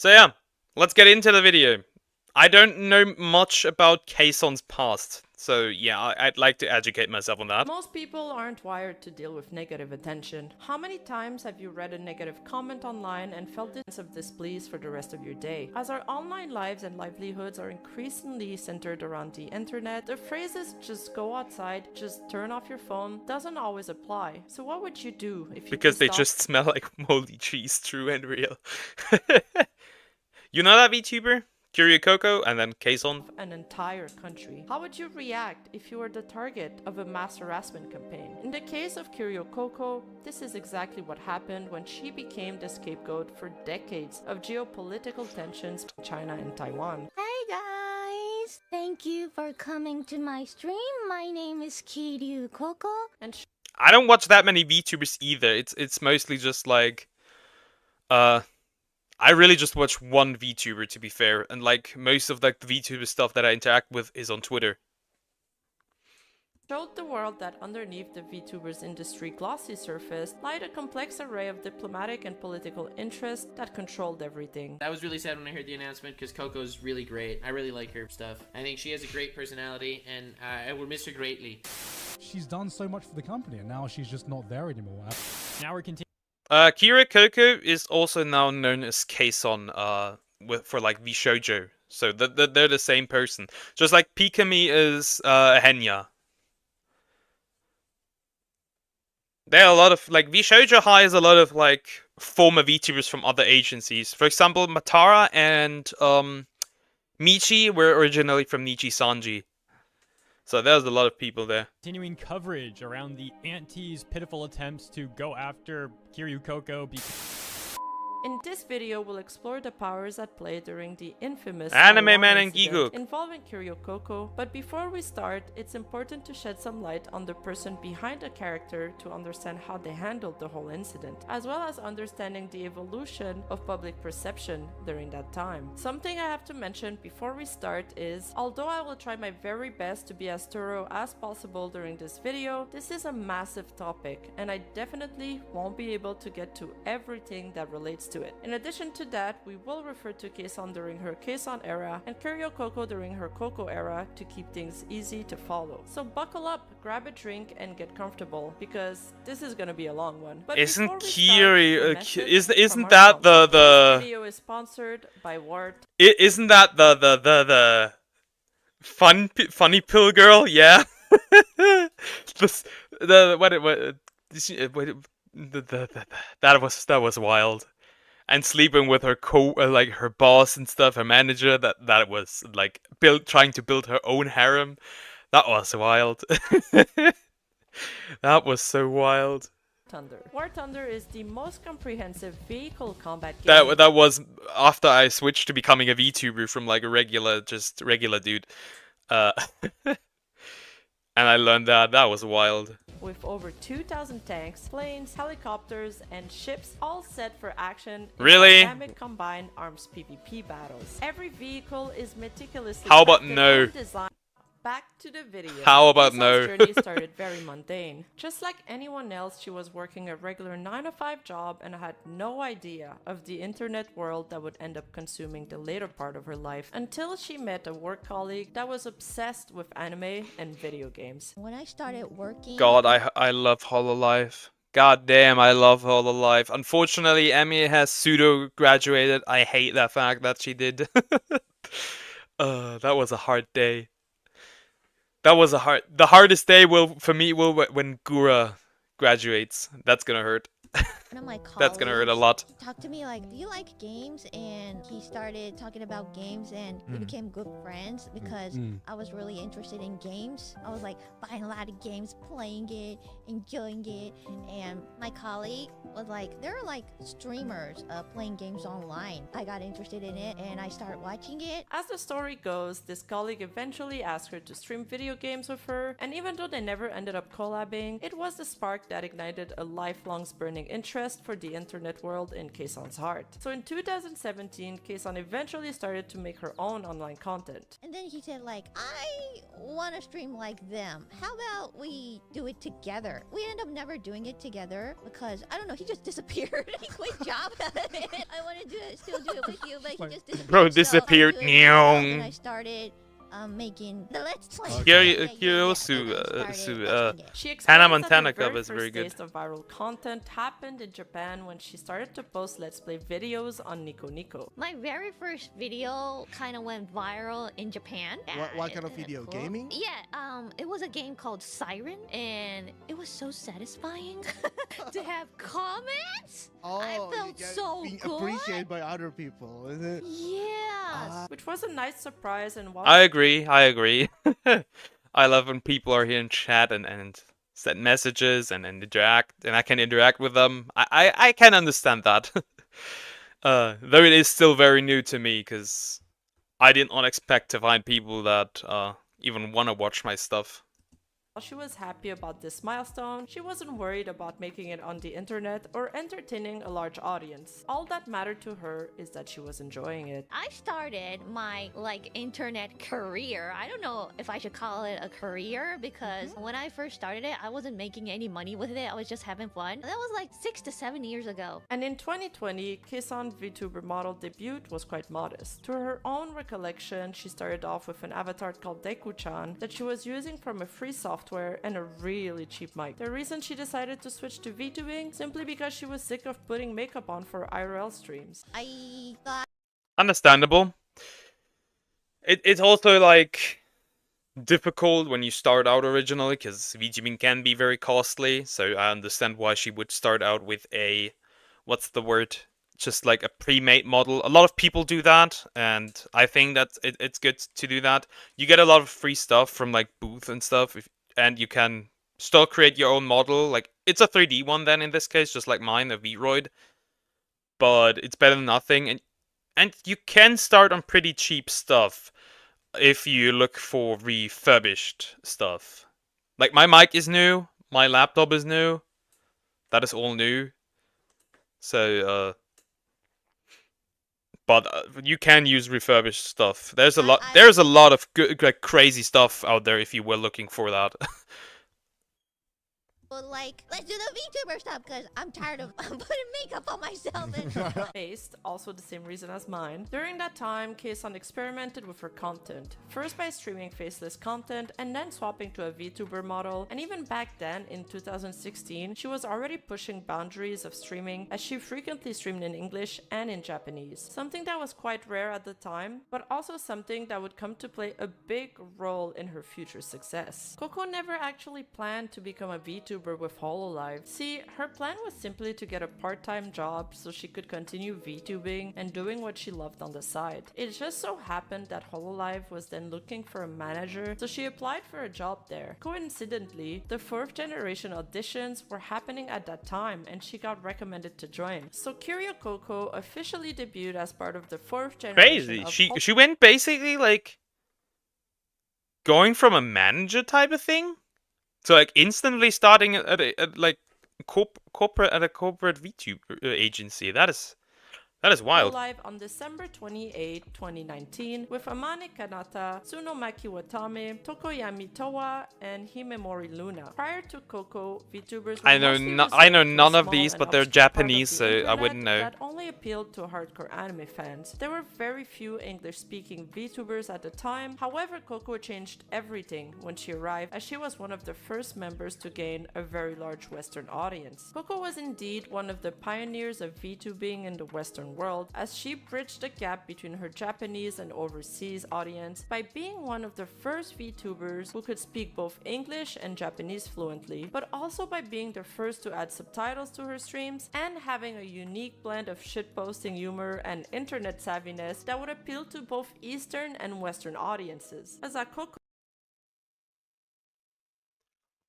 So yeah, let's get into the video. I don't know much about Kson's past, so yeah, I'd like to educate myself on that. Most people aren't wired to deal with negative attention. How many times have you read a negative comment online and felt a sense of displease for the rest of your day? As our online lives and livelihoods are increasingly centered around the internet, the phrases "just go outside," "just turn off your phone" doesn't always apply. So what would you do if you Because they just smell like moldy cheese, true and real. You know that VTuber? Kiryo, Coco, and then Kson? an entire country? How would you react if you were the target of a mass harassment campaign? In the case of Kiryo Coco, this is exactly what happened when she became the scapegoat for decades of geopolitical tensions between China and Taiwan. Hey guys! Thank you for coming to my stream. My name is Kiryo Coco. And I don't watch that many VTubers either. It's mostly just like I really just watch one VTuber, to be fair, and like most of like the VTuber stuff that I interact with is on Twitter. showed the world that underneath the VTuber's industry glossy surface lied a complex array of diplomatic and political interests that controlled everything. I was really sad when I heard the announcement because Coco's really great. I really like her stuff. I think she has a great personality and I will miss her greatly. She's done so much for the company and now she's just not there anymore. Now we're continuing. Kiryo Coco is also now known as Kson, for like VShoujo. So they're the same person. Just like Pikami is Henya. There are a lot of like VShoujo hires a lot of like former VTubers from other agencies. For example, Matara and Michi were originally from Nichi Sanji. So there's a lot of people there. Continuing coverage around the Auntie's pitiful attempts to go after Kiryo Coco because... In this video, we'll explore the powers at play during the infamous Anime Taiwan Man and incident Giguk involving Kiryo Coco. But before we start, it's important to shed some light on the person behind a character to understand how they handled the whole incident, as well as understanding the evolution of public perception during that time. Something I have to mention before we start is, although I will try my very best to be as thorough as possible during this video, this is a massive topic, and I definitely won't be able to get to everything that relates to it. In addition to that, we will refer to Kson during her Kson era and Kiryo Coco during her Coco era to keep things easy to follow. So buckle up, grab a drink, and get comfortable because this is gonna be a long one. But isn't Kiryo isn't that the This video is sponsored by Wart. Isn't that the funny pill girl? Yeah. That was wild. And sleeping with her like her boss and stuff, her manager. That was like trying to build her own harem. That was wild. That was so wild. Thunder. War Thunder is the most comprehensive vehicle combat game. That was after I switched to becoming a VTuber from like a regular dude. And I learned that was wild. With over 2,000 tanks, planes, helicopters, and ships all set for action in Really? dynamic combined arms PvP battles. Every vehicle is meticulously How about crafted no? and designed. Back to the video. How about Kison's no? journey started very mundane. Just like anyone else, she was working a regular 9-to-5 job and had no idea of the internet world that would end up consuming the later part of her life until she met a work colleague that was obsessed with anime and video games. When I started working... God, I love hololive. God damn, I love hololive. Unfortunately, Emmy has pseudo graduated. I hate that fact that she did. That was a hard day. The hardest day for me will when Gura graduates. That's gonna hurt. One of my colleagues That's gonna hurt a lot. talked to me like, do you like games? And he started talking about games and we became good friends because I was really interested in games. I was like buying a lot of games, playing it, enjoying it. And my colleague was like, there are like streamers playing games online. I got interested in it and I started watching it. As the story goes, this colleague eventually asked her to stream video games with her, and even though they never ended up collabing, it was the spark that ignited a lifelong burning burning interest for the internet world in Kson's heart. So in 2017, Kson eventually started to make her own online content. And then he said like, I want to stream like them. How about we do it together? We ended up never doing it together because, I don't know, he just disappeared. He quit job. I want to still do it with you, but he just disappeared. Bro disappeared. So I do it myself, and I started making the Let's Play. Kiryo She explains Hannah that Montana her very cover is first very good. taste of viral content happened in Japan when she started to post Let's Play videos on Nico Nico. My very first video kind of went viral in Japan. What kind of video? Cool. Gaming? Yeah, it was a game called Siren, and it was so satisfying to have comments. I felt so being good. appreciated by other people, is it? Yeah. Which was a nice surprise, and while I agree. I love when people are here in chat and send messages and interact, and I can interact with them. I can understand that. Though it is still very new to me, because I did not expect to find people that even want to watch my stuff. While she was happy about this milestone, she wasn't worried about making it on the internet or entertaining a large audience. All that mattered to her is that she was enjoying it. I started my internet career. I don't know if I should call it a career because when I first started it, I wasn't making any money with it. I was just having fun. That was like 6 to 7 years ago. And in 2020, Kson's VTuber model debut was quite modest. To her own recollection, she started off with an avatar called Deku-chan that she was using from a free software and a really cheap mic. The reason she decided to switch to VTubing simply because she was sick of putting makeup on for IRL streams. I thought Understandable. It's also like difficult when you start out originally, because VTubing can be very costly, so I understand why she would start out with a, what's the word, just like a pre-made model. A lot of people do that, and I think that it's good to do that. You get a lot of free stuff from like Booth and stuff, and you can still create your own model. Like, it's a 3D one then in this case, just like mine, a Vroid, but it's better than nothing. And you can start on pretty cheap stuff if you look for refurbished stuff. Like, my mic is new, my laptop is new, that is all new. So, but you can use refurbished stuff. There's a lot of good, like, crazy stuff out there if you were looking for that. well, let's do the VTuber stuff because I'm tired of putting makeup on myself. And Based, also the same reason as mine. During that time, Kson experimented with her content. First by streaming faceless content and then swapping to a VTuber model. And even back then, in 2016, she was already pushing boundaries of streaming as she frequently streamed in English and in Japanese. Something that was quite rare at the time, but also something that would come to play a big role in her future success. Coco never actually planned to become a VTuber with hololive. See, her plan was simply to get a part-time job so she could continue VTubing and doing what she loved on the side. It just so happened that hololive was then looking for a manager, so she applied for a job there. Coincidentally, the 4th generation auditions were happening at that time and she got recommended to join. So Kiryo Coco officially debuted as part of the 4th generation. Crazy. She went basically like going from a manager type of thing. So like instantly starting at a corporate VTuber agency. That is wild. Live on December 28, 2019 with Amane Kanata, Tsunomaki Watame, Tokoyami Towa, and Himemori Luna. Prior to Coco, VTubers were I know none of these, but they're Japanese, so I wouldn't know. That only appealed to hardcore anime fans. There were very few English-speaking VTubers at the time. However, Coco changed everything when she arrived, as she was one of the first members to gain a very large Western audience. Coco was indeed one of the pioneers of VTubing in the Western world, as she bridged the gap between her Japanese and overseas audience by being one of the first VTubers who could speak both English and Japanese fluently, but also by being the first to add subtitles to her streams and having a unique blend of shitposting humor and internet savviness that would appeal to both Eastern and Western audiences. As a Coco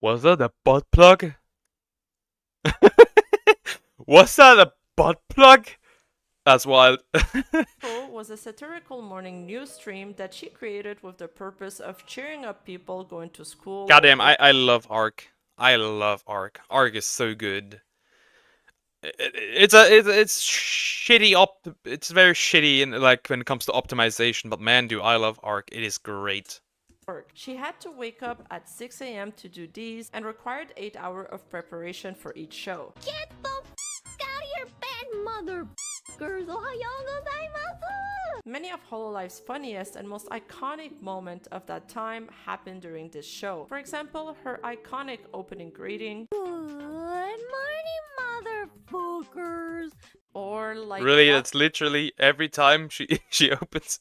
Was that a butt plug? Was that a butt plug? That's wild. was a satirical morning news stream that she created with the purpose of cheering up people going to school. Goddamn, I love Ark. I love Ark. Ark is so good. It's shitty it's very shitty in like when it comes to optimization, but man, do I love Arc. It is great. work. She had to wake up at 6 a.m. to do these and required 8 hours of preparation for each show. Get the out of your bed, motherfuckers! Ohayou gozaimasu! Many of Hololife's funniest and most iconic moments of that time happened during this show. For example, her iconic opening greeting, Good morning, motherfuckers! or like Really, that's literally every time she opens.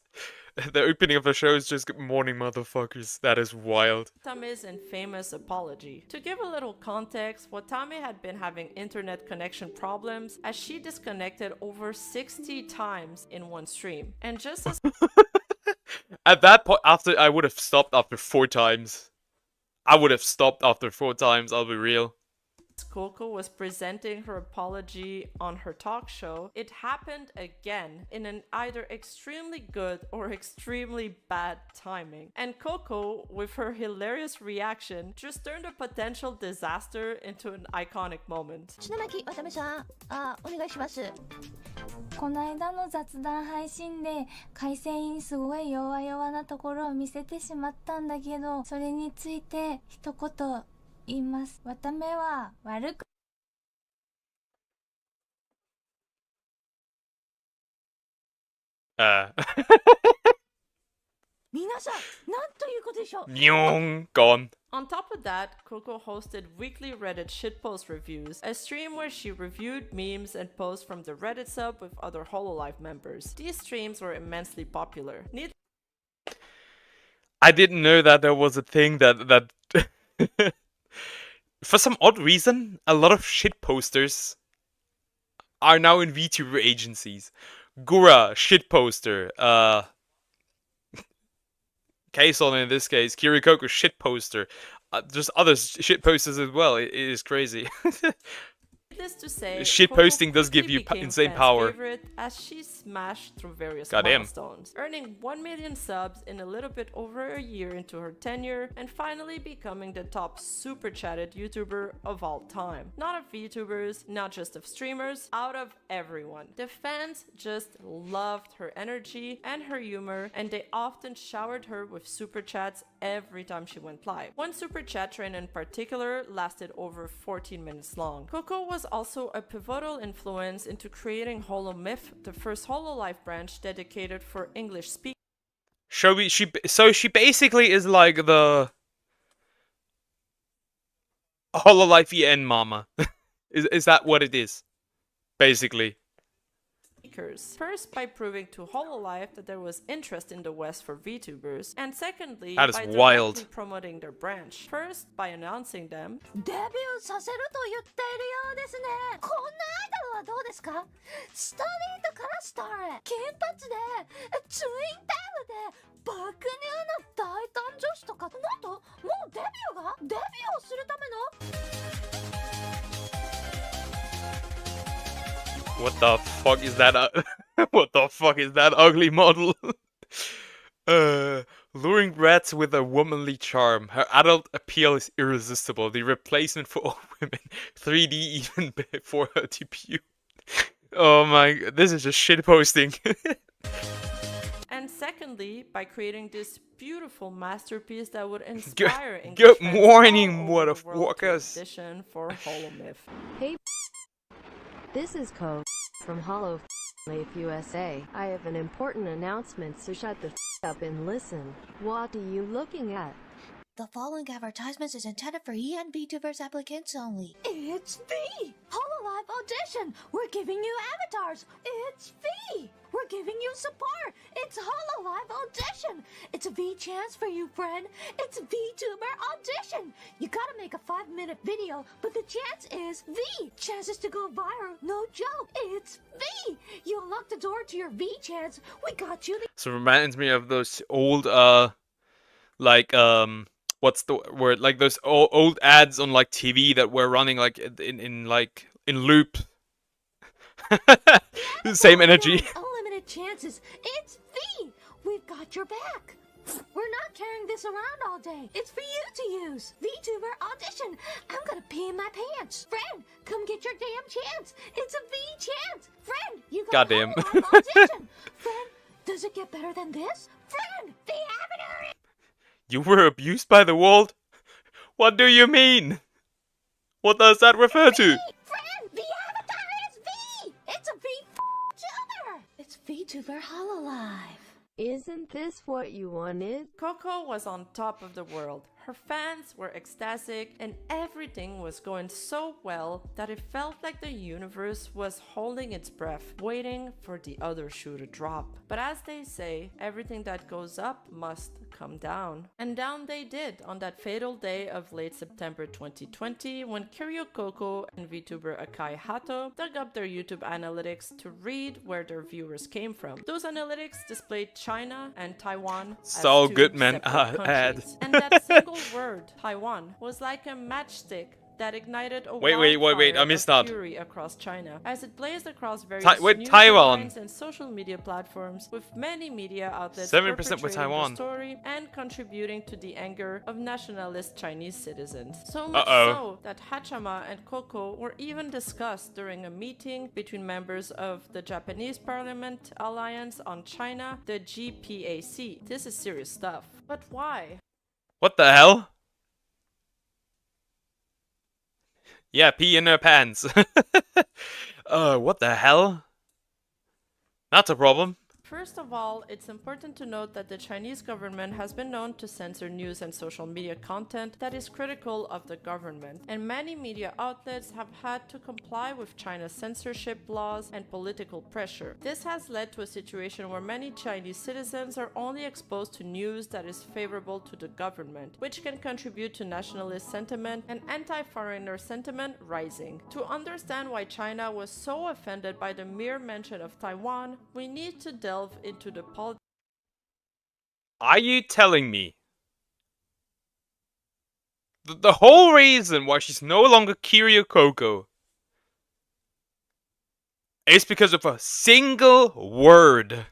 The opening of the show is just "Good morning, motherfuckers." That is wild. Watame's infamous apology. To give a little context, Watame had been having internet connection problems as she disconnected over 60 times in one stream. And just as At that point, I would have stopped after 4 times. I would have stopped after 4 times. I'll be real. Coco was presenting her apology on her talk show, it happened again in an either extremely good or extremely bad timing. And Coco, with her hilarious reaction, just turned a potential disaster into an iconic moment. ちなみに、渡辺さん、お願いします。この間の雑談配信で回線員すごい弱々なところを見せてしまったんだけど、それについて一言言います。渡目は悪く皆さん、なんということでしょう。Nyong, gone. On top of that, Coco hosted weekly Reddit shitpost reviews, a stream where she reviewed memes and posts from the Reddit sub with other Hololive members. These streams were immensely popular. I didn't know that there was a thing that for some odd reason, a lot of shit posters are now in VTuber agencies. Gura, shit poster. Kson in this case. Kiryo, shit poster. There's other shit posters as well. It is crazy. Needless to say, Shit Coco posting does give quickly you became insane fans' power. favorite as she smashed through various Goddamn. milestones, earning 1 million subs in a little bit over a year into her tenure, and finally becoming the top super chatted YouTuber of all time. Not of VTubers, not just of streamers, out of everyone. The fans just loved her energy and her humor, and they often showered her with super chats every time she went live. One super chat train in particular lasted over 14 minutes long. Coco was also a pivotal influence into creating holomyth, the first hololive branch dedicated for English speakers. So she basically is like the Hololive EN mama. Is that what it is? Basically. First, by proving to Hololive that there was interest in the West for VTubers, and secondly, That is by wild. directly promoting their branch. First, by announcing them. デビューさせると言っているようですね。この間はどうですか？ストリートからスターへ、金髪で、ツインテールで、爆乳の大胆女子とか、なんともうデビューをするための What the fuck is that? What the fuck is that ugly model? Luring brats with a womanly charm. Her adult appeal is irresistible. The replacement for all women. 3D even before her debut. Oh my, this is just shitposting. And secondly, by creating this beautiful masterpiece that would Good- inspire English good fans morning, all over the world to motherfuckers. audition for holomyth. Hey, this is Coco from hololive USA. I have an important announcement, so shut the up and listen. What are you looking at? The following advertisements is intended for EN VTubers applicants only. It's V! Hololive audition! We're giving you avatars! It's V! We're giving you support! It's Hololive audition! It's a V chance for you, friend! It's VTuber audition! You gotta make a 5-minute video, but the chance is V! Chances to go viral, no joke! It's V! You unlock the door to your V chance! We got you the So it reminds me of those old, what's the word? Like those old ads on like TV that were running like in loop. Same energy. Unlimited chances. It's V. We've got your back. We're not carrying this around all day. It's for you to use. VTuber audition. I'm gonna pee in my pants. Friend, come get your damn chance. It's a V chance. Friend, you got Goddamn. audition. Friend, does it get better than this? Friend, the avatar. You were abused by the world? What do you mean? What does that refer to? Friend, the avatar is V. It's a VTuber. It's VTuber hololive. Isn't this what you wanted? Coco was on top of the world. Her fans were ecstatic and everything was going so well that it felt like the universe was holding its breath, waiting for the other shoe to drop. But as they say, everything that goes up must come down. And down they did on that fatal day of late September 2020 when Kiryo, Coco and VTuber Akai Hato dug up their YouTube analytics to read where their viewers came from. Those analytics displayed China and Taiwan as So two good, man. separate Ad. countries. And that single word, Taiwan, was like a matchstick that ignited a Wait, I wildfire missed of that. fury across China, as it blazed across various news Taiwan. headlines and social media platforms, with many media outlets 7% with perpetrating Taiwan. the story and contributing to the anger of nationalist Chinese citizens. So much so that Hachama and Coco were even discussed during a meeting between members of the Japanese Parliament Alliance on China, the GPAC. This is serious stuff. But why? What the hell? Yeah, pee in her pants. What the hell? That's a problem. First of all, it's important to note that the Chinese government has been known to censor news and social media content that is critical of the government, and many media outlets have had to comply with China's censorship laws and political pressure. This has led to a situation where many Chinese citizens are only exposed to news that is favorable to the government, which can contribute to nationalist sentiment and anti-foreigner sentiment rising. To understand why China was so offended by the mere mention of Taiwan, we need to delve into the politics. Are you telling me the whole reason why she's no longer Kiryo Coco is because of a single word?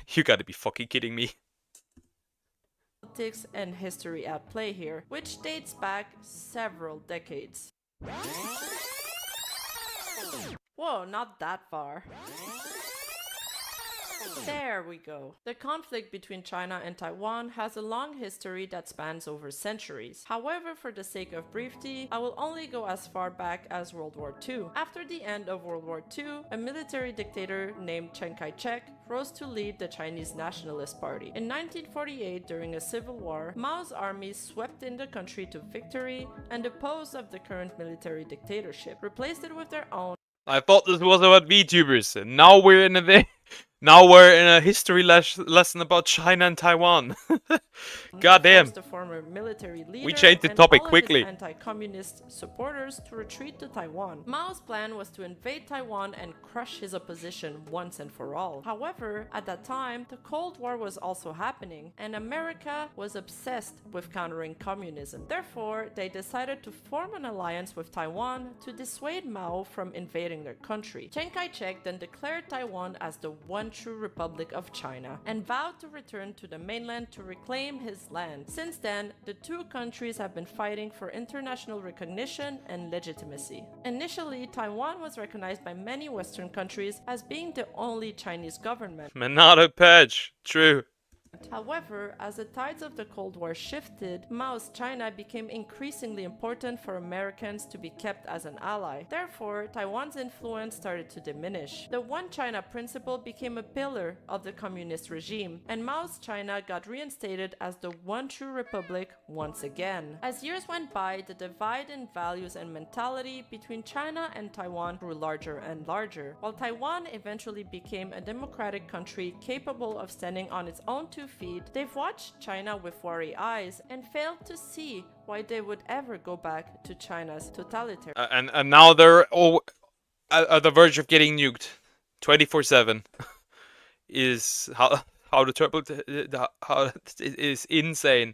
You gotta be fucking kidding me. Politics and history at play here, which dates back several decades. Whoa, not that far. There we go. The conflict between China and Taiwan has a long history that spans over centuries. However, for the sake of brevity, I will only go as far back as World War II. After the end of World War II, a military dictator named Chiang Kai-shek rose to lead the Chinese Nationalist Party. In 1948, during a civil war, Mao's army swept in the country to victory and deposed of the current military dictatorship, replaced it with their own. I thought this was about VTubers, and now we're in a now we're in a history lesson about China and Taiwan. Goddamn. The former military leader We changed the and topic all of quickly. his anti-communist supporters to retreat to Taiwan. Mao's plan was to invade Taiwan and crush his opposition once and for all. However, at that time, the Cold War was also happening, and America was obsessed with countering communism. Therefore, they decided to form an alliance with Taiwan to dissuade Mao from invading their country. Chiang Kai-shek then declared Taiwan as the one true Republic of China and vowed to return to the mainland to reclaim his land. Since then, the two countries have been fighting for international recognition and legitimacy. Initially, Taiwan was recognized by many Western countries as being the only Chinese government. Manado Patch. True. However, as the tides of the Cold War shifted, Mao's China became increasingly important for Americans to be kept as an ally. Therefore, Taiwan's influence started to diminish. The One China principle became a pillar of the communist regime, and Mao's China got reinstated as the one true republic once again. As years went by, the divide in values and mentality between China and Taiwan grew larger and larger. While Taiwan eventually became a democratic country capable of standing on its own two feet, they've watched China with wary eyes and failed to see why they would ever go back to China's totalitarian. And now they're all at the verge of getting nuked, 24/7. Is how the turbo how it is insane.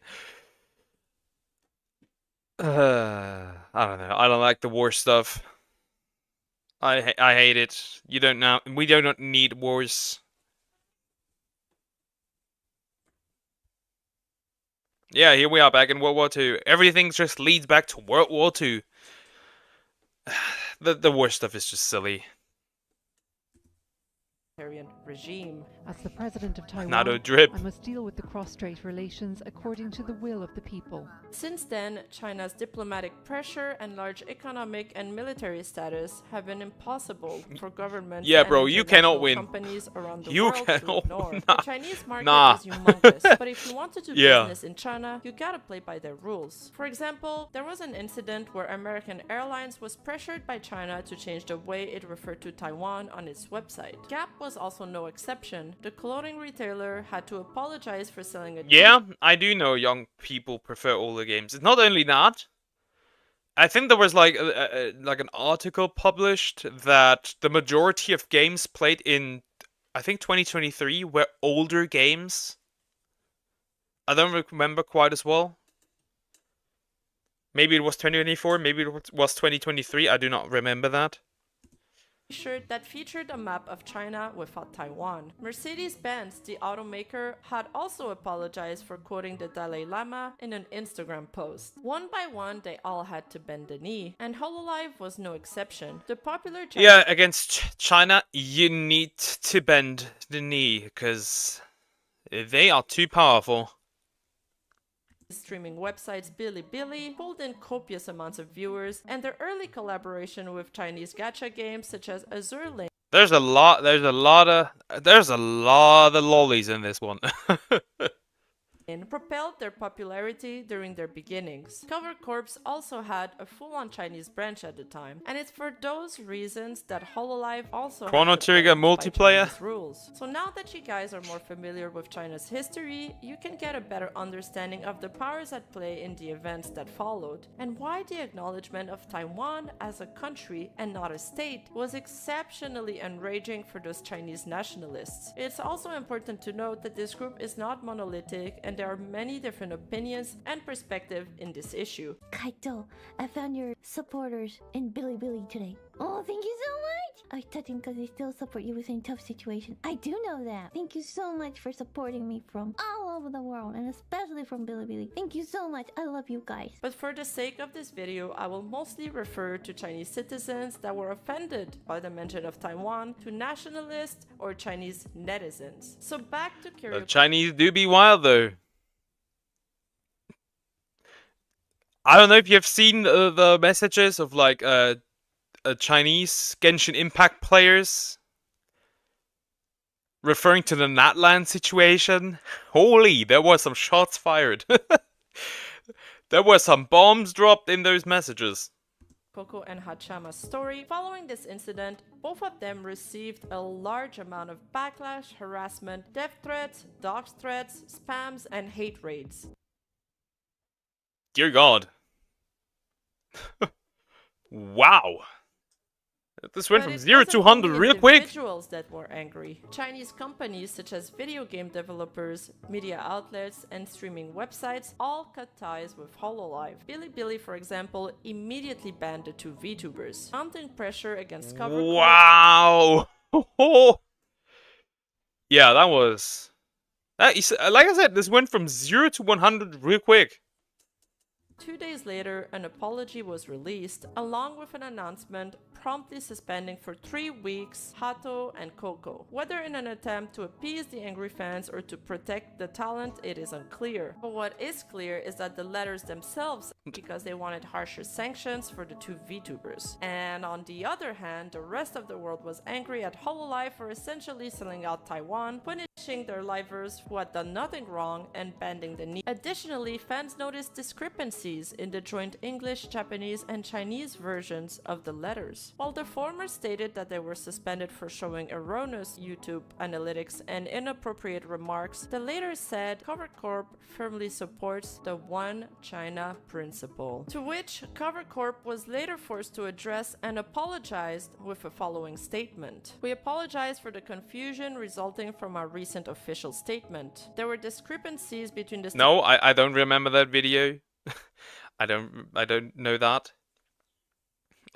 I don't know. I don't like the war stuff. I hate it. You don't know. We don't need wars. Yeah, here we are back in World War II. Everything just leads back to World War II. The worst stuff is just silly. Regime. As the president of Taiwan, Nato drip. I must deal with the cross-strait relations according to the will of the people. Since then, China's diplomatic pressure and large economic and military status have been impossible for governments Yeah, and bro, you cannot international win. companies around the You world to cannot ignore. win. The Chinese market Nah. is humongous, but if you want to do Yeah. business in China, you gotta play by their rules. For example, there was an incident where American Airlines was pressured by China to change the way it referred to Taiwan on its website. Gap was also no exception. The clothing retailer had to apologize for selling a Yeah, I do know young people prefer older games. It's not only that. I think there was like an article published that the majority of games played in, I think 2023, were older games. I don't remember quite as well. Maybe it was 2024, maybe it was 2023. I do not remember that. T-shirt that featured a map of China without Taiwan. Mercedes-Benz, the automaker, had also apologized for quoting the Dalai Lama in an Instagram post. One by one, they all had to bend the knee, and hololive was no exception. The popular Yeah, against China, you need to bend the knee because they are too powerful. streaming websites Bilibili pulled in copious amounts of viewers, and their early collaboration with Chinese gacha games such as Azure Lane There's a lot of lollies in this one. propelled their popularity during their beginnings. Cover Corps also had a full-on Chinese branch at the time, and it's for those reasons that hololive also Chrono had to Trigger play by multiplayer? Chinese rules. So now that you guys are more familiar with China's history, you can get a better understanding of the powers at play in the events that followed, and why the acknowledgement of Taiwan as a country and not a state was exceptionally enraging for those Chinese nationalists. It's also important to note that this group is not monolithic, and there are many different opinions and perspectives in this issue. Kaito, I found your supporters in Bilibili today. Oh, thank you so much! I touch him because they still support you within tough situations. I do know that. Thank you so much for supporting me from all over the world, and especially from Bilibili. Thank you so much. I love you guys. But for the sake of this video, I will mostly refer to Chinese citizens that were offended by the mention of Taiwan, to nationalists or Chinese netizens. So back to The Kiryo. Chinese do be wild though. I don't know if you've seen the messages of like Chinese Genshin Impact players referring to the Natland situation. Holy, there were some shots fired. There were some bombs dropped in those messages. Coco and Hachama's story. Following this incident, both of them received a large amount of backlash, harassment, death threats, dox threats, spams, and hate raids. Dear God. Wow. This went But from it 0 to wasn't 100 only real quick. Individuals that were angry. Chinese companies such as video game developers, media outlets, and streaming websites all cut ties with hololive. Bilibili, for example, immediately banned the two VTubers, mounting pressure against Cover Corp. Wow. Yeah, that was... like I said, this went from 0 to 100 real quick. 2 days later, an apology was released, along with an announcement promptly suspending for 3 weeks Hato and Coco. Whether in an attempt to appease the angry fans or to protect the talent, it is unclear. But what is clear is that the letters themselves, because they wanted harsher sanctions for the two VTubers. And on the other hand, the rest of the world was angry at hololive for essentially selling out Taiwan, punishing their livers who had done nothing wrong, and bending the knee. Additionally, fans noticed discrepancies in the joint English, Japanese, and Chinese versions of the letters. While the former stated that they were suspended for showing erroneous YouTube analytics and inappropriate remarks, the latter said Cover Corp firmly supports the One China principle. To which Cover Corp was later forced to address and apologized with the following statement. We apologize for the confusion resulting from our recent official statement. There were discrepancies between the No, I don't remember that video. I don't know that.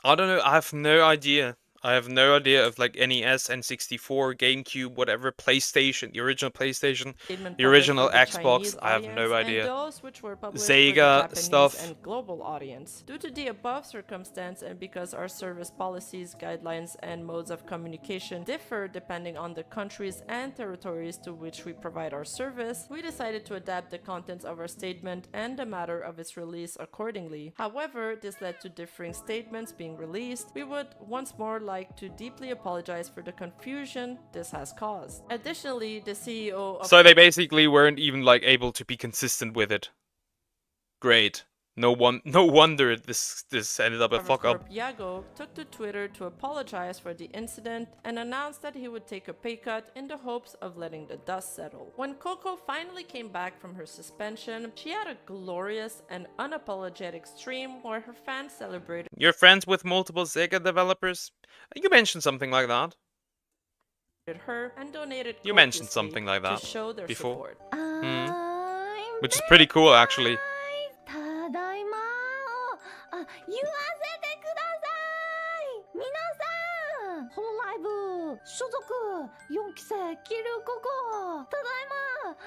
I don't know. I have no idea. I have no idea of like NES, N64, GameCube, whatever, PlayStation, the original PlayStation, Statement the published original for the Xbox. Chinese I have audience no and idea. those which were published for the Sega Japanese stuff. and global audience. Due to the above circumstance and because our service policies, guidelines, and modes of communication differ depending on the countries and territories to which we provide our service, we decided to adapt the contents of our statement and the matter of its release accordingly. However, this led to differing statements being released. We would once more like to deeply apologize for the confusion this has caused. Additionally, the CEO of So they basically weren't even like able to be consistent with it. Great. No wonder this ended up a fuck up. Yago took to Twitter to apologize for the incident and announced that he would take a pay cut in the hopes of letting the dust settle. When Coco finally came back from her suspension, she had a glorious and unapologetic stream where her fans celebrated You're friends with multiple Sega developers? You mentioned something like that. her and donated You mentioned copiously something like that to show their before. support. Which is pretty cool, actually. ただいま言わせてください皆さんホロライブ所属4期生キルココただいま戻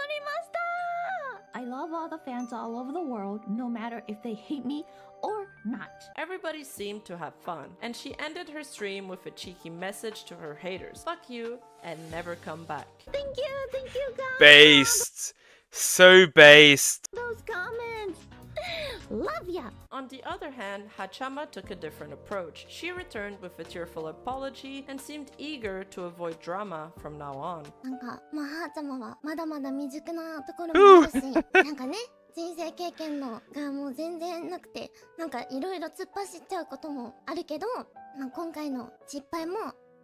りました I love all the fans all over the world, no matter if they hate me or not. Everybody seemed to have fun, and she ended her stream with a cheeky message to her haters. Fuck you, and never come back. Thank you guys. Based. So based. Those comments. Love ya. On the other hand, Hachama took a different approach. She returned with a tearful apology and seemed eager to avoid drama from now on. なんか、まあ、はーちゃまはまだまだ未熟なところもあるし、なんかね、人生経験のがもう全然なくて、なんかいろいろ突っ走っちゃうこともあるけど、まあ、今回の失敗も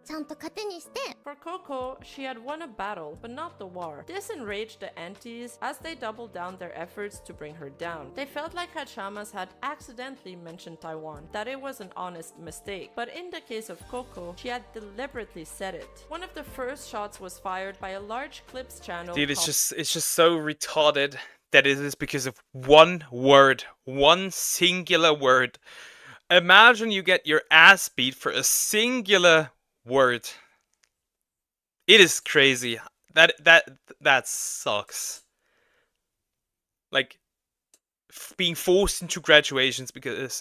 ちゃんと糧にして。 For Coco, she had won a battle, but not the war. This enraged the aunties as they doubled down their efforts to bring her down. They felt like Hachamas had accidentally mentioned Taiwan, that it was an honest mistake. But in the case of Coco, she had deliberately said it. One of the first shots was fired by a large clips channel. Dude, it's just so retarded that it is because of one word. One singular word. Imagine you get your ass beat for a singular word. It is crazy. That sucks. Like being forced into graduations because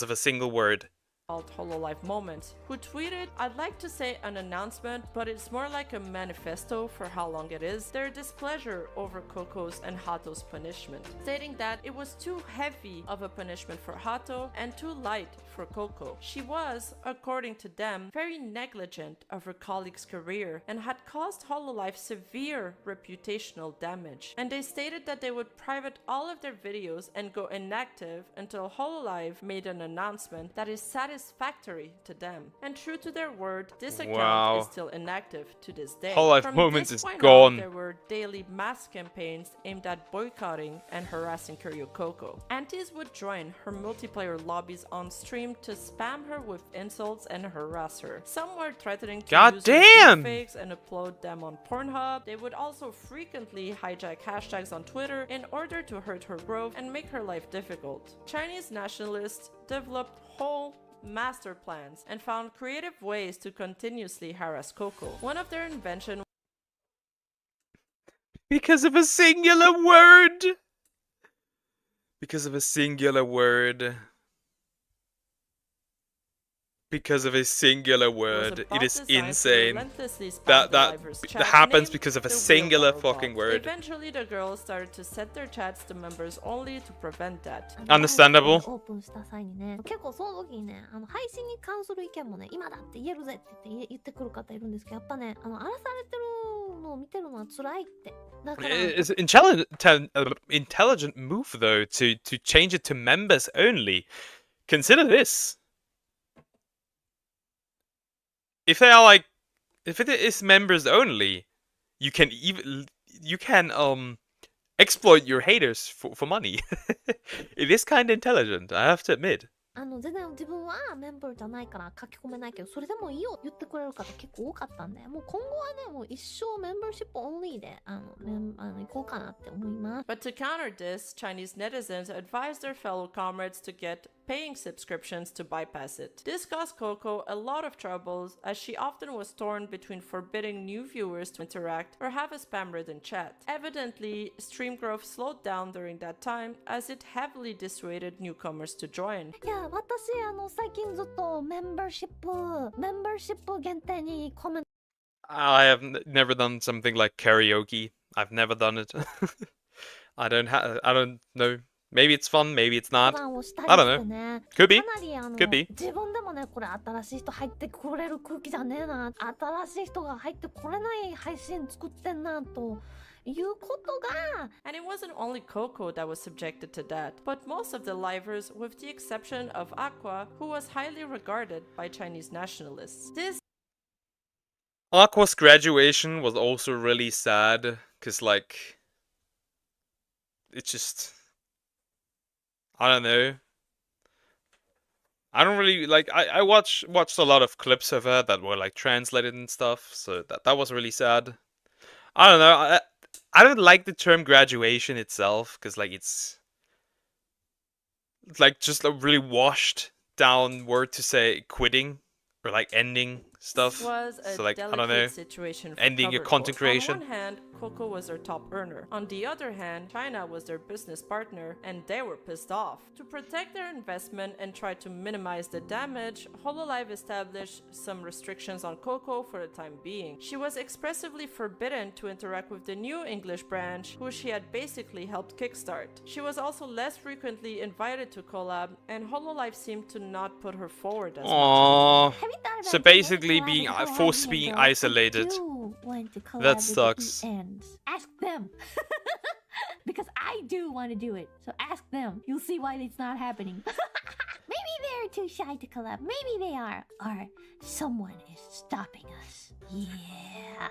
of a single word. Called Hololive Moments, who tweeted, "I'd like to say an announcement, but it's more like a manifesto for how long it is, their displeasure over Coco's and Hato's punishment, stating that it was too heavy of a punishment for Hato and too light for Coco. She was, according to them, very negligent of her colleague's career and had caused Hololive severe reputational damage, and they stated that they would private all of their videos and go inactive until Hololive made an announcement that is satisfactory to them. And true to their word, this account is still inactive to this day. Hololive From Moments this is point gone. on, there were daily mass campaigns aimed at boycotting and harassing Kiryo Coco. Aunties would join her multiplayer lobbies on stream to spam her with insults and harass her. Some were threatening to use her fakes and upload them on Pornhub. They would also frequently hijack hashtags on Twitter in order to hurt her growth and make her life difficult. Chinese nationalists developed whole master plans and found creative ways to continuously harass Coco. One of their inventions because of a singular word. Because of a singular word. Because of a singular word. It is insane. That happens because of a singular fucking word. Eventually, the girls started to set their chats to members only to prevent that. Understandable. オープンした際にね、結構その時にね、配信に関する意見もね、今だって言えるぜって言ってくる方いるんですけど、やっぱね、荒らされてるのを見てるのは辛いって。だから。It's an intelligent move though to change it to members only. Consider this. If they are like, if it is members only, you can exploit your haters for money. It is kind of intelligent, I have to admit. 全然自分はメンバーじゃないから書き込めないけど、それでもいいよ言ってくれる方結構多かったんで、もう今後はね、もう一生メンバーシップオンリーで行こうかなって思います。But to counter this, Chinese netizens advised their fellow comrades to get paying subscriptions to bypass it. This caused Coco a lot of troubles, as she often was torn between forbidding new viewers to interact or have a spam-ridden chat. Evidently, stream growth slowed down during that time, as it heavily dissuaded newcomers to join. いや、私最近ずっとメンバーシップ限定にコメント I have never done something like karaoke. I've never done it. I don't know. Maybe it's fun, maybe it's not. をしたり I し don't て know. ね。 Could be. かなりCould be. 自分でもね、これ新しい人入ってこれる空気じゃねえな。新しい人が入ってこれない配信作ってんなと。いうことが And it wasn't only Coco that was subjected to that, but most of the livers, with the exception of Aqua, who was highly regarded by Chinese nationalists. This Aqua's graduation was also really sad, cause like, it's just, I don't know. I don't really like. I watched a lot of clips of her that were like translated and stuff, so that was really sad. I don't know. I don't like the term graduation itself, cause like it's like just a really washed down word to say quitting or like ending stuff. was a So like I don't know, delicate situation for ending your cover content girls. creation. On one hand, Coco was their top earner. On the other hand, China was their business partner, and they were pissed off. To protect their investment and try to minimize the damage, Hololive established some restrictions on Coco for the time being. She was expressively forbidden to interact with the new English branch, who she had basically helped kickstart. She was also less frequently invited to collab, and Hololive seemed to not put her forward as much. Aww. Have you thought about So doing basically collab being with Harassment, forced to being though? I isolated. do want to collab That with the sucks. ENs. Ask them. Because I do want to do it. So ask them. You'll see why it's not happening. Maybe they're too shy to collab. Maybe they are. Or someone is stopping us. Yeah.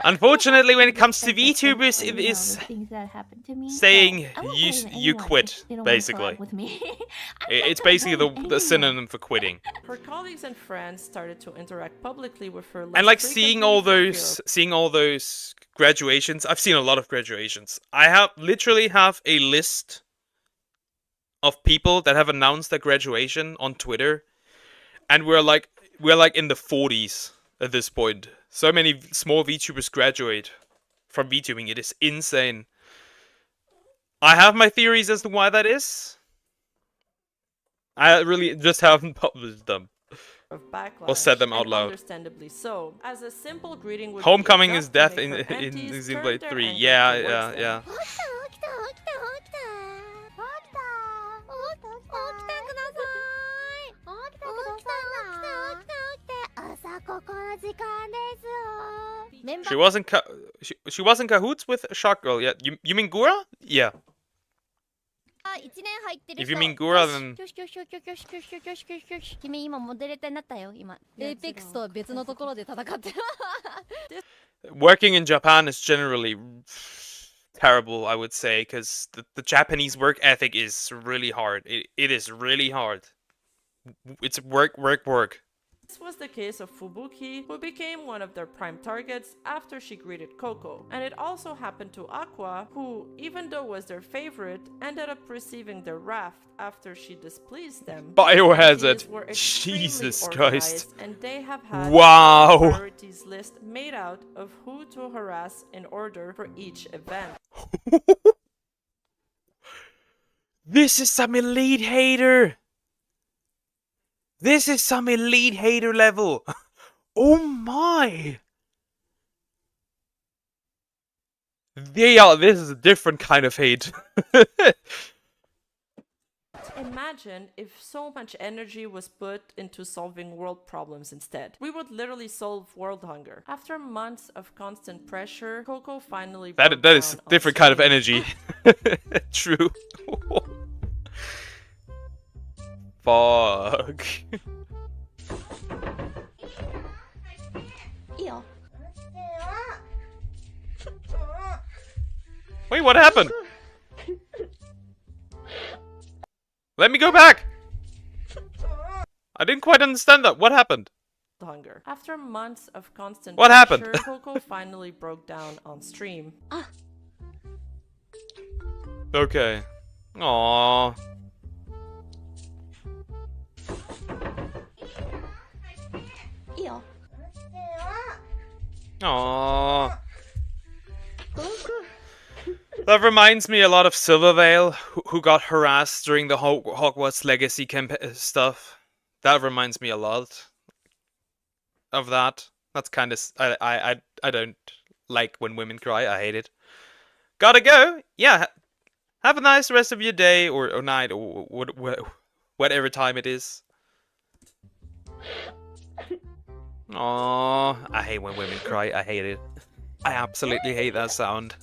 Unfortunately, when it comes to VTubers, it You know, is the things that happened to me. saying So, I won't you blame you anyone quit if they don't wanna basically. collab with me. It's basically the synonym for quitting. Her colleagues and friends started to interact publicly with her less And like frequently seeing all those graduations, I've seen a lot of graduations. I literally have a list of people that have announced their graduation on Twitter, and we're like in the 40s at this point. So many small VTubers graduate from VTubing. It is insane. I have my theories as to why that is. I really just haven't published them. of backlash, Or said them out and loud. Understandably so, as a simple greeting would Homecoming be is enough death to in make her in antis Xenoblade turn their 3. anger Yeah, towards yeah, them. yeah. ここの時間ですよ。メンバ She ー wasn't she was in cahoots with Shark Girl. Yeah, you mean Gura? Yeah. 1年入ってる If 人 you mean Gura, then よしよしよしよしよしよしよしよしよしよし君今モデレーターになったよ今エイペックスと別のところで戦ってる working in Japan is generally terrible, I would say, because the Japanese work ethic is really hard. It is really hard. It's work. This was the case of Fubuki, who became one of their prime targets after she greeted Coco. And it also happened to Aqua, who, even though was their favorite, ended up receiving their wrath after she displeased them. Biohazard. These were extremely Jesus organized, Christ. and they have had Wow. a priorities list made out of who to harass in order for each event. This is some elite hater. This is some elite hater level. Oh my. This is a different kind of hate. Imagine if so much energy was put into solving world problems instead. We would literally solve world hunger. After months of constant pressure, Coco finally broke that is down a on different kind of stream. energy. True. Fuck. いいよ Wait, what happened? Let me go back. I didn't quite understand that. What happened? Hunger. After months of constant What happened? pressure, Coco finally broke down on stream. Okay. Aww. Aww. That reminds me a lot of Silvervale, who got harassed during the Hogwarts Legacy stuff. That reminds me a lot of that. That's kind of I don't like when women cry. I hate it. Gotta go. Yeah. Have a nice rest of your day or night or whatever time it is. Aww, I hate when women cry. I hate it. I absolutely hate that sound.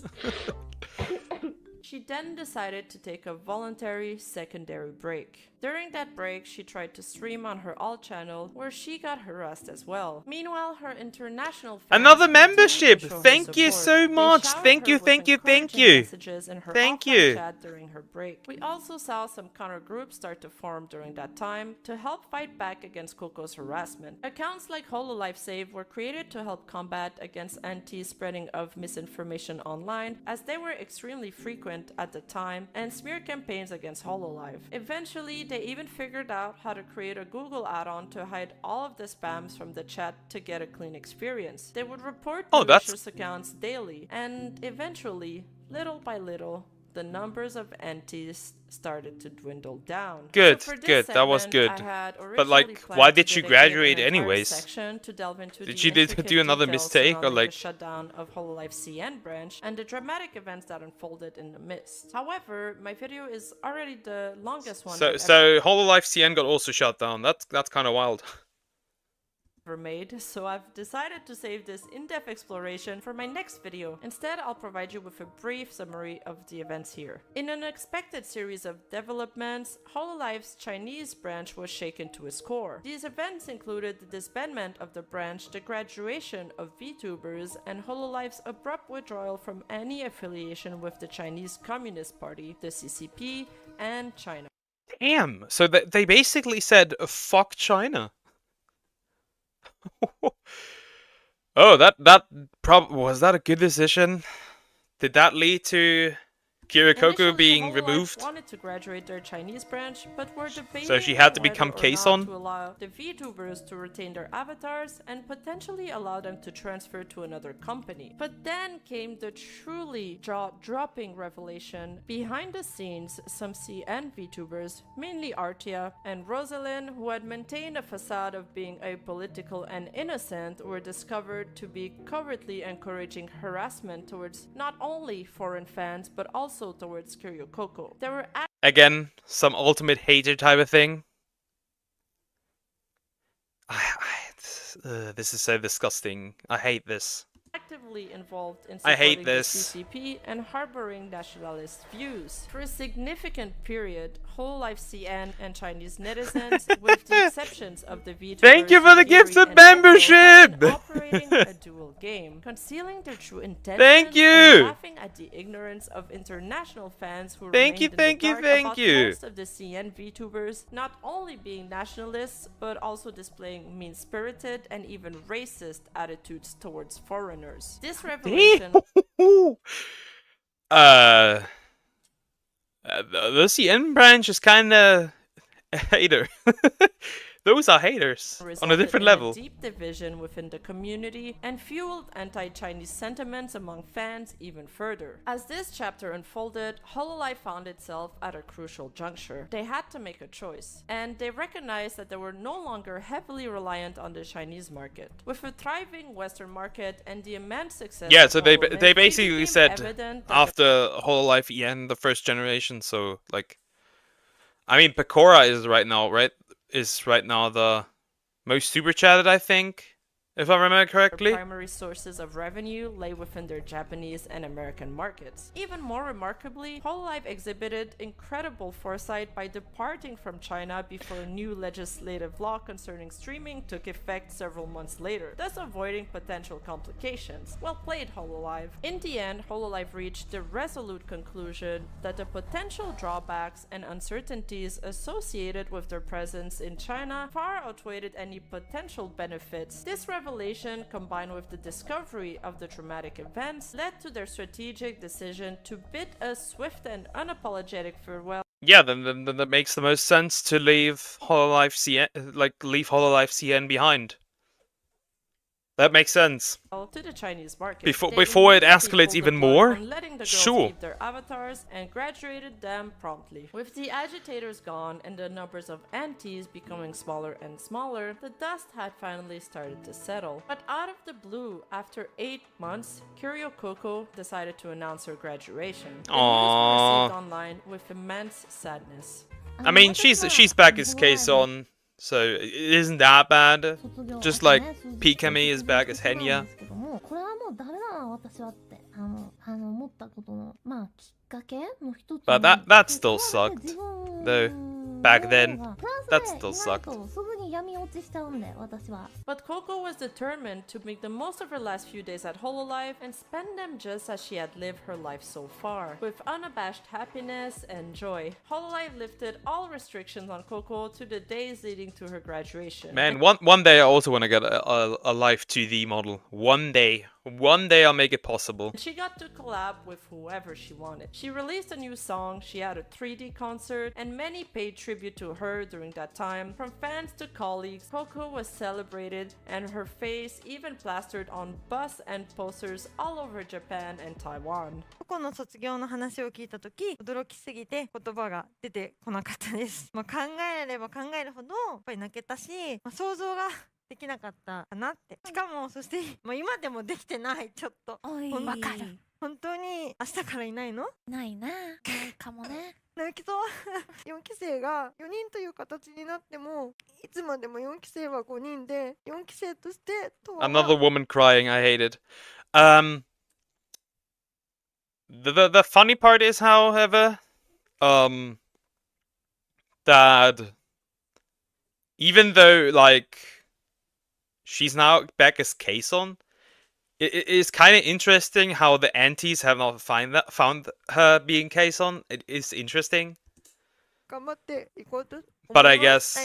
She then decided to take a voluntary secondary break. During that break, she tried to stream on her alt channel, where she got harassed as well. Meanwhile, her international fans Another continued membership! to show her Thank you support. so They much! showered Thank her you, with thank you, thank encouraging you! messages in her Thank offline you! chat during her break. We also saw some counter groups start to form during that time to help fight back against Coco's harassment. Accounts like hololive Save were created to help combat against anti-spreading of misinformation online, as they were extremely frequent at the time, and smear campaigns against hololive. Eventually, they even figured out how to create a Google add-on to hide all of the spams from the chat to get a clean experience. They would report malicious accounts daily, and eventually, little by little, the numbers of antis started to dwindle down. Good, So for this good, that was segment, good. I had But like, originally why planned to did she dedicate graduate an entire anyways? section to delve into Did the she intricate do another details mistake or surrounding like? the shutdown of hololive CN branch and the dramatic events that unfolded in the midst. However, my video is already the longest one So I've ever Hololive CN got also shut down. That's kind of wild. made, so I've decided to save this in-depth exploration for my next video. Instead, I'll provide you with a brief summary of the events here. In an unexpected series of developments, hololive's Chinese branch was shaken to its core. These events included the disbandment of the branch, the graduation of VTubers, and hololive's abrupt withdrawal from any affiliation with the Chinese Communist Party, the CCP, and China. Damn. So they basically said fuck China. Oh, was that a good decision? Did that lead to Kiryo Coco being removed? Wanted to graduate their Chinese branch, but were debating So she had to whether become or not Kson? to allow the VTubers to retain their avatars and potentially allow them to transfer to another company. But then came the truly jaw-dropping revelation. Behind the scenes, some CN VTubers, mainly Artia and Rosalind, who had maintained a facade of being apolitical and innocent, were discovered to be covertly encouraging harassment towards not only foreign fans but also towards Kiryo Coco. There were Again, some ultimate hater type of thing. This is so disgusting. I hate this. actively involved in I hate supporting this. the CCP and harboring nationalist views. For a significant period, hololive CN and Chinese netizens, with the exceptions of the VTubers, Thank you for the Yuri gifted and Coco, have membership! been operating a dual game, concealing their true intentions Thank you! and laughing at the ignorance of international fans who Thank you, remained in the dark thank about you. most of the CN VTubers not only being nationalists, but also displaying mean-spirited and even racist attitudes towards foreigners. This revelation The CN branch is kinda a hater. Those are haters on a resulted different in level. a deep division within the community and fueled anti-Chinese sentiments among fans even further. As this chapter unfolded, hololive found itself at a crucial juncture. They had to make a choice, and they recognized that they were no longer heavily reliant on the Chinese market. With a thriving Western market and the immense success Yeah, of so they Hololive, it basically became said evident that after Hololive EN, the first generation. So like, I mean, Pecora is right now the most super chatted, I think, if I remember correctly. Their primary sources of revenue lay within their Japanese and American markets. Even more remarkably, hololive exhibited incredible foresight by departing from China before a new legislative law concerning streaming took effect several months later, thus avoiding potential complications. Well played, hololive. In the end, hololive reached the resolute conclusion that the potential drawbacks and uncertainties associated with their presence in China far outweighed any potential benefits. This revelation, combined with the discovery of the traumatic events, led to their strategic decision to bid a swift and unapologetic farewell. Yeah, then that makes the most sense to leave Hololive CN, leave Hololive CN behind. That makes sense. to the Chinese market. Before it They escalates immediately even pulled the plug more? on letting the girls Sure. leave their avatars and graduated them promptly. With the agitators gone and the numbers of antis becoming smaller and smaller, the dust had finally started to settle. But out of the blue, after 8 months, Kiryo Coco decided to announce her graduation. The news was received online with immense sadness. I mean, she's back as Kson, so it isn't that bad. Just like Pikami is back as Henya. これはもうダメだな私はって思ったことのまあきっかけの一つ But that still sucked, though. Back then, that still sucked. But Coco was determined to make the most of her last few days at Hololive and spend them just as she had lived her life so far, with unabashed happiness and joy. Hololive lifted all restrictions on Coco to the days leading to her graduation. Man, one day I also want to get a live 2D model. One day I'll make it possible. She got to collab with whoever she wanted. She released a new song, she had a 3D concert, and many paid tribute to her during that time. From fans to colleagues, Coco was celebrated and her face even plastered on bus and posters all over Japan and Taiwan. ココの卒業の話を聞いたとき、驚きすぎて言葉が出てこなかったです。考えれば考えるほどやっぱり泣けたし、想像ができなかったかなって。しかもそして今でもできてないちょっと。わかる。本当に明日からいないの？ないな。ないかもね。泣きそう4期生が4人という形になってもいつまでも4期生は5人で4期生としてとは Another woman crying, I hate it. The funny part is, however, that even though like she's now back as Kson, it is kind of interesting how the antis have not found her being Kson. It is interesting. 頑張っていこうと But I guess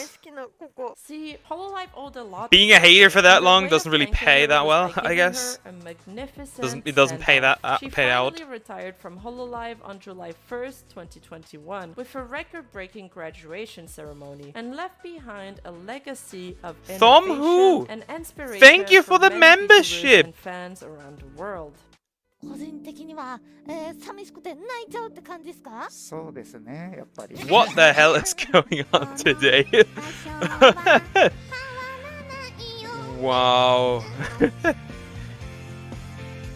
See, Hololive owed a lot. being a hater for that long doesn't really pay that well, I guess. It doesn't pay that pay out. She finally retired from Hololive on July 1st, 2021, with a record-breaking graduation ceremony, and left behind a legacy of innovation and inspiration. Thank you for the many membership. VTubers and fans around the world. 個人的には、寂しくて泣いちゃうって感じですか？そうですね、やっぱり。What the hell is going on today? Wow.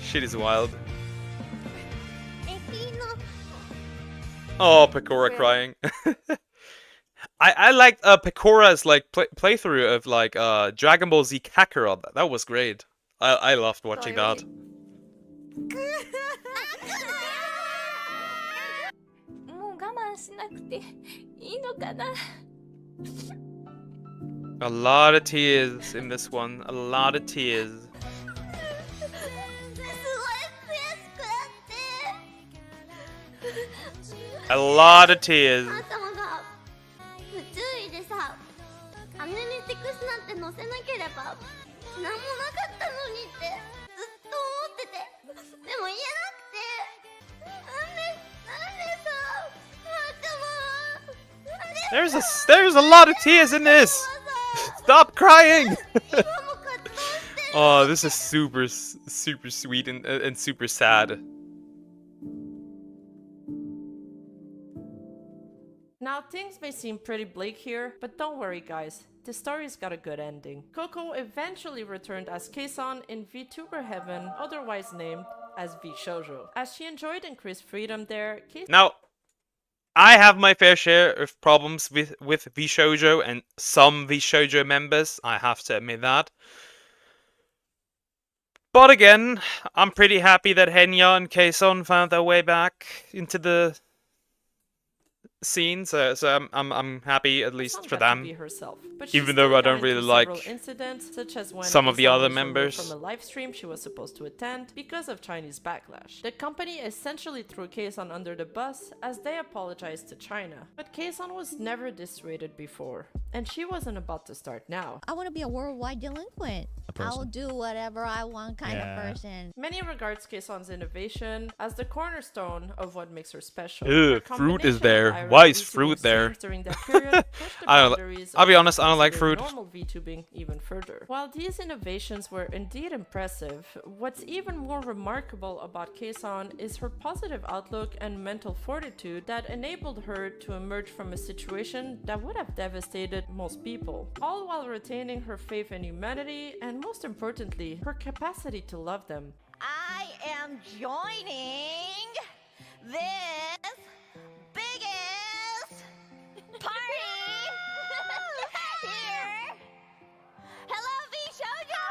Shit is wild. Oh, Pecora crying. I liked Pecora's like playthrough of like Dragon Ball Z Kakarot. That was great. I loved watching that. A lot of tears in this one. A lot of tears. A lot of tears. 不注意でさ、アメニティクスなんて載せなければなんもなかったのにってずっと思ってて、でも言えなくて、なんでさ、There's a lot of tears in this. Stop crying. Oh, this is super sweet and super sad. Now, things may seem pretty bleak here, but don't worry guys, the story's got a good ending. Coco eventually returned as Kson in VTuber Heaven, otherwise named as VShoujo. As she enjoyed increased freedom there, Now, I have my fair share of problems with VShoujo and some VShoujo members, I have to admit that. But again, I'm pretty happy that Henya and Kson found their way back into the scene, so I'm happy at least for them. Even though I don't really like some of the other members. From a live stream she was supposed to attend because of Chinese backlash. The company essentially threw Kson under the bus as they apologized to China. But Kson was never this rated before. and she wasn't about to start now. I want to be a worldwide delinquent. I'll do whatever I want kind of person. Many regards Kson's innovation as the cornerstone of what makes her special. Ew, Her fruit is combination of there. viral Why is VTubing fruit there? streams during that period pushed the I'll boundaries be of honest, I don't like considered fruit. normal VTubing even further. While these innovations were indeed impressive, what's even more remarkable about Kson is her positive outlook and mental fortitude that enabled her to emerge from a situation that would have devastated most people, all while retaining her faith in humanity and, most importantly, her capacity to love them. I am joining this biggest party here. Hello, VTuber!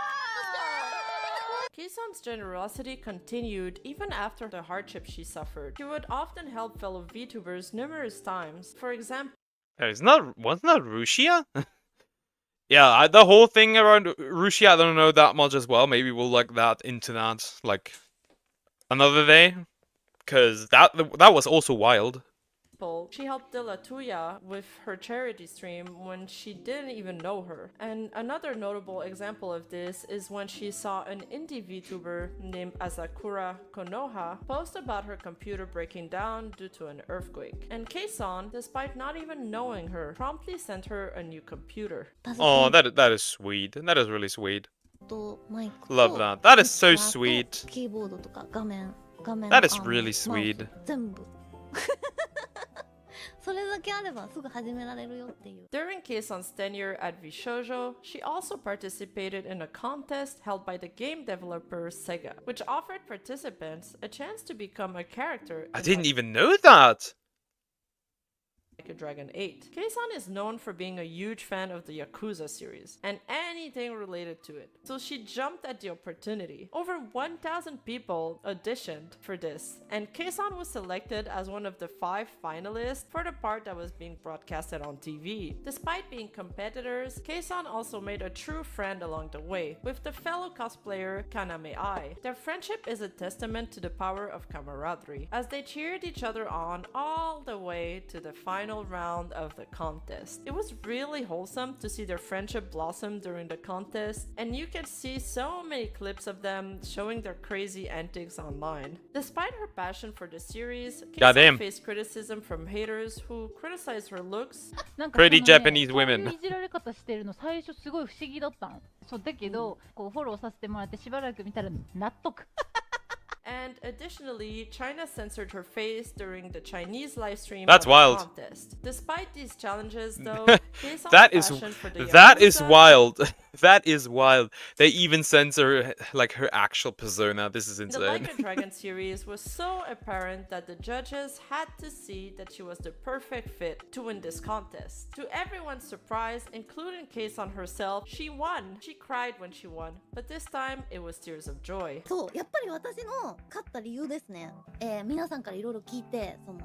Kson's generosity continued even after the hardship she suffered. She would often help fellow VTubers numerous times. For example, Wasn't that Rusia? Yeah, the whole thing around Rusia, I don't know that much as well. Maybe we'll look that into that like another day, cause that was also wild. she helped De La Tuya with her charity stream when she didn't even know her. And another notable example of this is when she saw an indie VTuber named Asakura Konoha post about her computer breaking down due to an earthquake. And Kson, despite not even knowing her, promptly sent her a new computer. Oh, that is sweet. That is really sweet. とマイクと Love that. That is so スピーカーと sweet. キーボードとか画面 That is の really マウス sweet. 全部それだけあればすぐ始められるよっていう During Kson's tenure at VShojo, she also participated in a contest held by the game developer Sega, which offered participants a chance to become a character I in didn't even know that. Like a Dragon 8. Kson is known for being a huge fan of the Yakuza series and anything related to it, so she jumped at the opportunity. Over 1,000 people auditioned for this, and Kson was selected as one of the 5 finalists for the part that was being broadcasted on TV. Despite being competitors, Kson also made a true friend along the way with the fellow cosplayer Kaname Ai. Their friendship is a testament to the power of camaraderie, as they cheered each other on all the way to the final round of the contest. It was really wholesome to see their friendship blossom during the contest, and you can see so many clips of them showing their crazy antics online. Despite her passion for the series, Kson Goddamn. faced criticism from haters who criticized her looks. Pretty Japanese women. いじられ方してるの最初すごい不思議だったの。そうだけど、こうフォローさせてもらってしばらく見たら納得。 And additionally, China censored her face during the Chinese live stream That's of wild. the contest. Despite these challenges, though, Kson's that is passion for the that is Yakuza- wild. That is wild. They even censor like her actual persona. This is The insane. Like a Dragon series was so apparent that the judges had to see that she was the perfect fit to win this contest. To everyone's surprise, including Kson herself, she won. She cried when she won, but this time it was tears of joy. そうやっぱり私の勝った理由ですね、皆さんからいろいろ聞いてその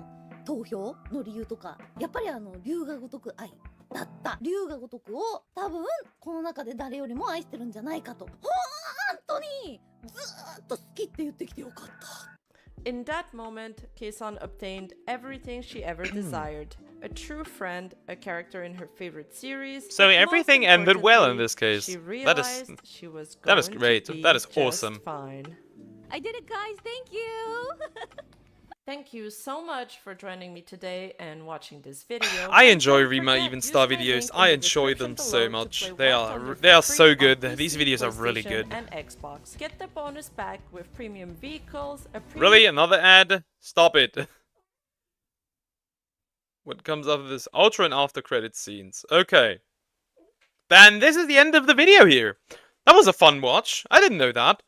投票の理由とかやっぱり龍が如く愛だった龍が如くを多分この中で誰よりも愛してるんじゃないかと本当にずーっと好きって言ってきてよかった In that moment, Kson obtained everything she ever desired. A true friend, a character in her favorite series. So but most everything ended well in importantly, this case. She That is realized she was that is going great. to be That is just awesome. Fine. I did it, guys. Thank you. Thank you so much for joining me today and watching this video. I And enjoy don't Rima forget, Evenstar use my videos. link in I the enjoy description them so below to much. play They Watch are Dogs they are for so free good. on These PC, videos are really PlayStation, good. And Xbox. Get the bonus pack with premium vehicles. A Really? Another ad? Stop it. What comes after this? Ultra and after credit scenes. Okay. Then this is the end of the video here. That was a fun watch. I didn't know that.